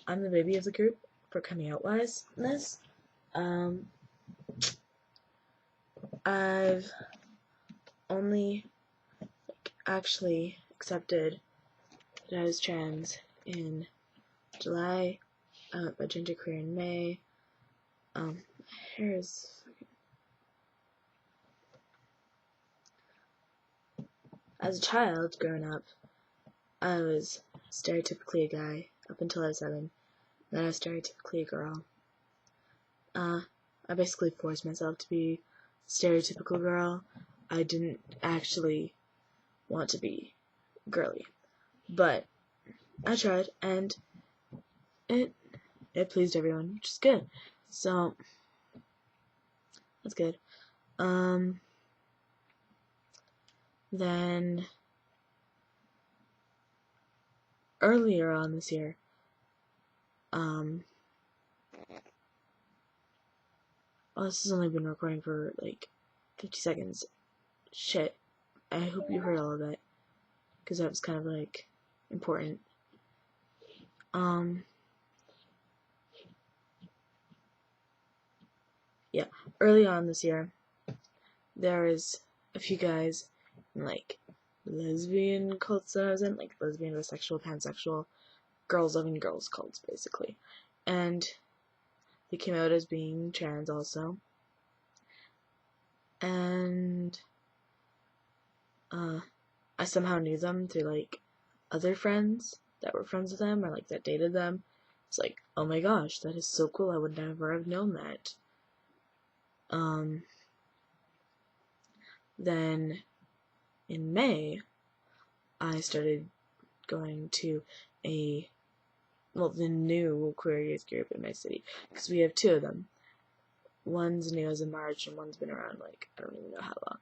I'm the baby of the group for coming out wise in this. I've only actually accepted that I was trans in July, my genderqueer in May. My hair is as a child growing up, I was stereotypically a guy up until I was 7. Then I was stereotypically a girl. I basically forced myself to be a stereotypical girl. I didn't actually want to be girly, but I tried, and it pleased everyone, which is good. So that's good. Then earlier on this year, well, this has only been recording for like 50 seconds. Shit. I hope you heard all of that, because that was kind of like important. Yeah, early on this year, there was a few guys in like lesbian cults that I was in, like lesbian, bisexual, pansexual, girls loving girls cults, basically. And they came out as being trans also. And I somehow knew them through like other friends that were friends with them or like that dated them. It's like, oh my gosh, that is so cool. I would never have known that. Then in May, I started going to the new queer youth group in my city, because we have 2 of them. One's new as in March, and one's been around like, I don't even know how long.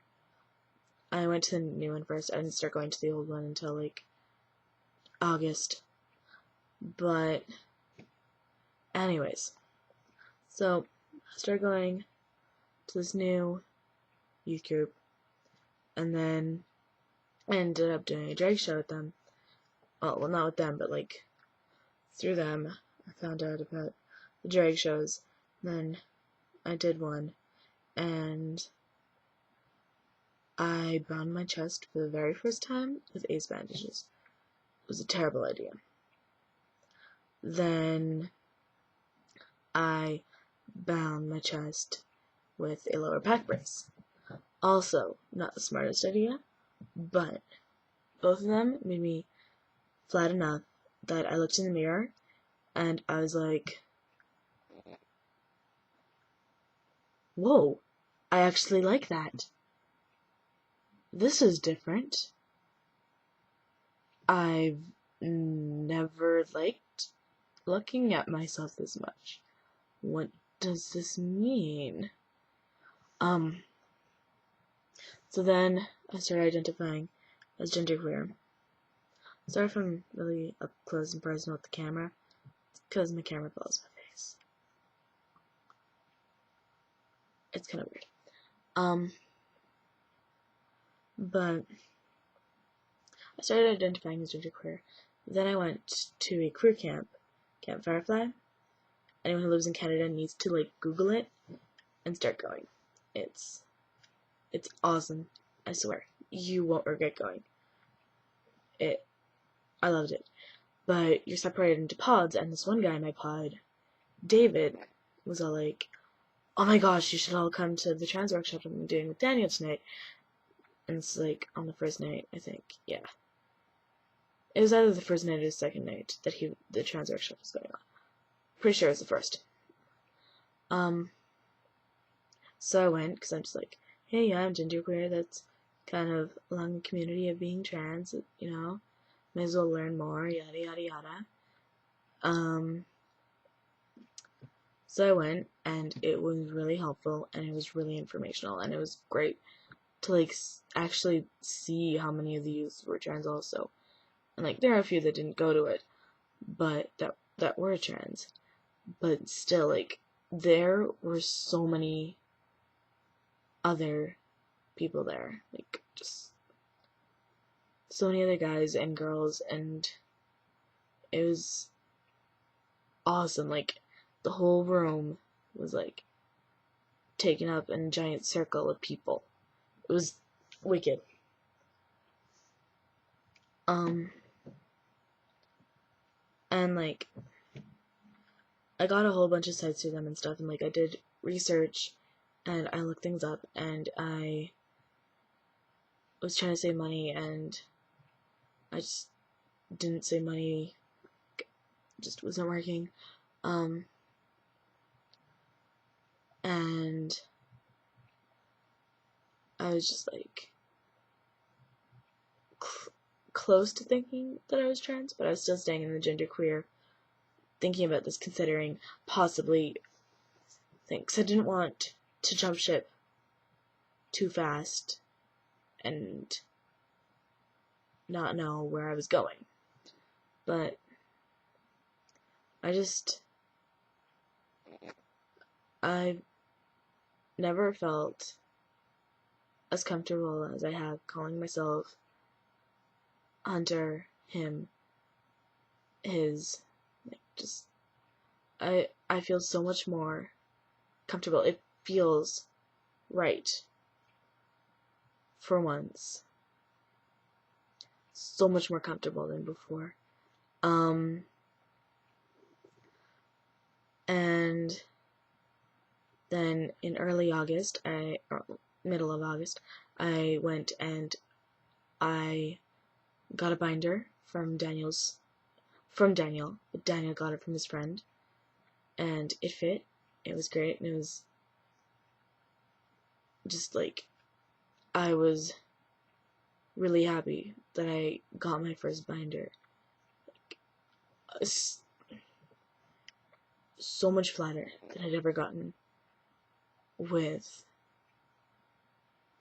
I went to the new one first. I didn't start going to the old one until like August. But anyways, so I started going to this new youth group, and then I ended up doing a drag show with them. Well, not with them, but like through them, I found out about the drag shows. Then I did one, and I bound my chest for the very first time with ace bandages. It was a terrible idea. Then I bound my chest with a lower back brace. Also, not the smartest idea, but both of them made me flat enough that I looked in the mirror and I was like, whoa, I actually like that. This is different. I've never liked looking at myself this much. What does this mean? So then I started identifying as genderqueer. Sorry if I'm really up close and personal with the camera. It's because my camera blows my face. It's kind of weird. But I started identifying as genderqueer. Then I went to a queer camp, Camp Firefly. Anyone who lives in Canada needs to like Google it and start going. It's awesome. I swear, you won't regret going. I loved it. But you're separated into pods, and this one guy in my pod, David, was all like, oh my gosh, you should all come to the trans workshop I'm doing with Daniel tonight. And it's like on the first night, I think. Yeah. It was either the first night or the second night that the trans workshop was going on. Pretty sure it was the first. So I went, because I'm just like, hey, yeah, I'm genderqueer. That's kind of along the community of being trans, you know. May as well learn more, yada, yada, yada. So I went, and it was really helpful, and it was really informational, and it was great to, like, actually see how many of the youths were trans also. And, like, there are a few that didn't go to it, but that were trans. But still, like, there were so many other people there, like, just so many other guys and girls, and it was awesome. Like, the whole room was, like, taken up in a giant circle of people. It was wicked. And, like, I got a whole bunch of sites through them and stuff, and, like, I did research, and I looked things up, and I was trying to save money, and I just didn't save money, just wasn't working, and I was just, like, close to thinking that I was trans, but I was still staying in the genderqueer, thinking about this, considering possibly things. I didn't want to jump ship too fast and not know where I was going. But I've never felt as comfortable as I have calling myself Hunter, him, his. Like, just, I feel so much more comfortable. It feels right for once. So much more comfortable than before. And then in early August, or middle of August, I went and I got a binder from Daniel, but Daniel got it from his friend, and it fit. It was great, and it was just, like, I was really happy that I got my first binder. Like, so much flatter than I'd ever gotten with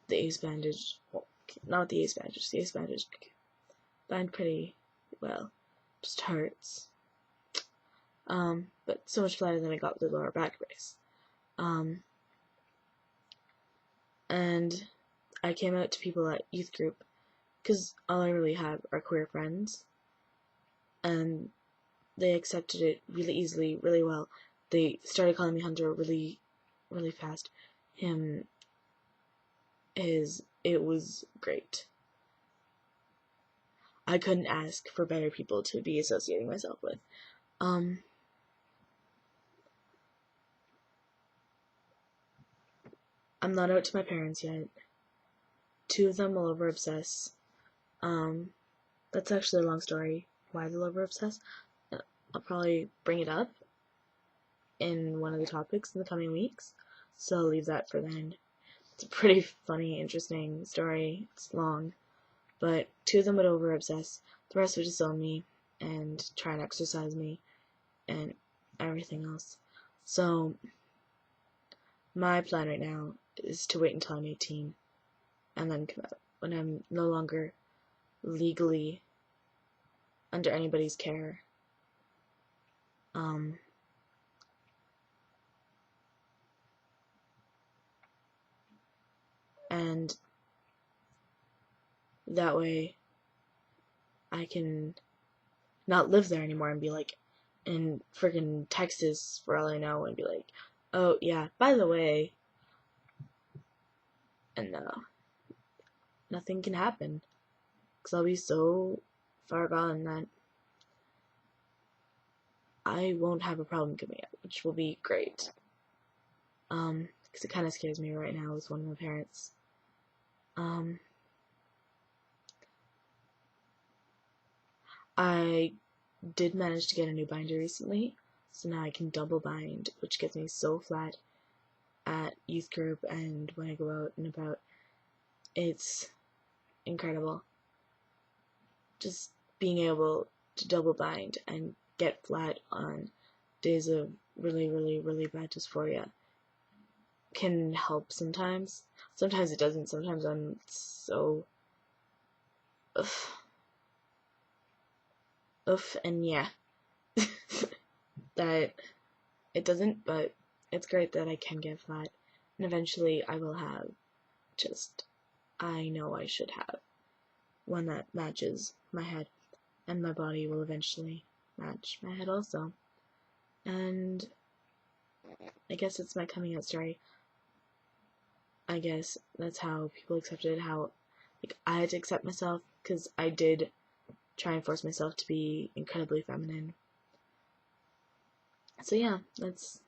the ace bandage. Well, not the ace bandage. The ace bandage bind pretty well. Just hurts. But so much flatter than I got with the lower back brace. And I came out to people at youth group, because all I really have are queer friends, and they accepted it really easily, really well. They started calling me Hunter really, really fast. It was great. I couldn't ask for better people to be associating myself with. I'm not out to my parents yet. 2 of them will over-obsess. That's actually a long story why they'll over-obsess. I'll probably bring it up in one of the topics in the coming weeks, so I'll leave that for then. It's a pretty funny, interesting story. It's long, but 2 of them would over-obsess. The rest would disown me and try and exercise me and everything else. So my plan right now is to wait until I'm 18 and then come out when I'm no longer legally under anybody's care. And that way I can not live there anymore and be like in friggin' Texas for all I know and be like, oh yeah, by the way, and nothing can happen, because I'll be so far gone that I won't have a problem coming out, which will be great. Because it kind of scares me right now with one of my parents. I did manage to get a new binder recently, so now I can double bind, which gets me so flat at youth group and when I go out and about. It's incredible. Just being able to double bind and get flat on days of really, really, really bad dysphoria can help sometimes. Sometimes it doesn't. Sometimes I'm so and yeah that it doesn't, but it's great that I can get flat, and eventually I will have just, I know I should have one that matches my head, and my body will eventually match my head also. And I guess it's my coming out story. I guess that's how people accepted how, like, I had to accept myself, because I did try and force myself to be incredibly feminine. So yeah, that's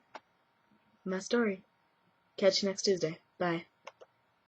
my story. Catch you next Tuesday. Bye.